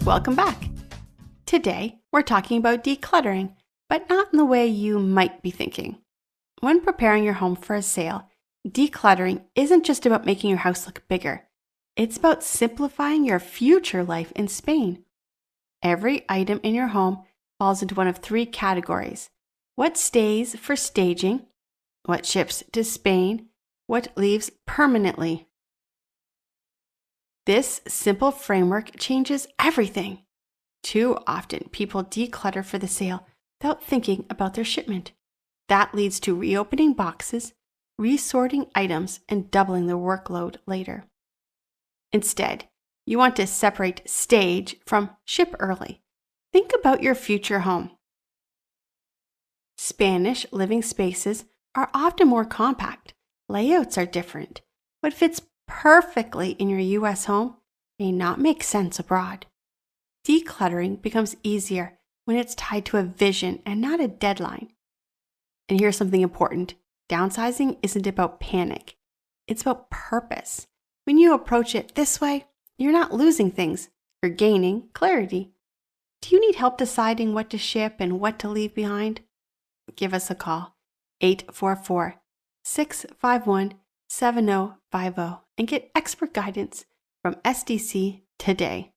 Welcome back. Today, we're talking about decluttering, but not in the way you might be thinking. When preparing your home for a sale, decluttering isn't just about making your house look bigger. It's about simplifying your future life in Spain. Every item in your home falls into one of three categories: what stays for staging, what ships to Spain, what leaves permanently. This simple framework changes everything. Too often, people declutter for the sale without thinking about their shipment. That leads to reopening boxes, resorting items, and doubling the workload later. Instead, you want to separate stage from ship early. Think about your future home. Spanish living spaces are often more compact. Layouts are different. What fits perfectly in your US home may not make sense abroad. Decluttering becomes easier when it's tied to a vision and not a deadline. And here's something important. Downsizing isn't about panic. It's about purpose. When you approach it this way, you're not losing things. You're gaining clarity. Do you need help deciding what to ship and what to leave behind? Give us a call, 844-651-7050, and get expert guidance from SDC today.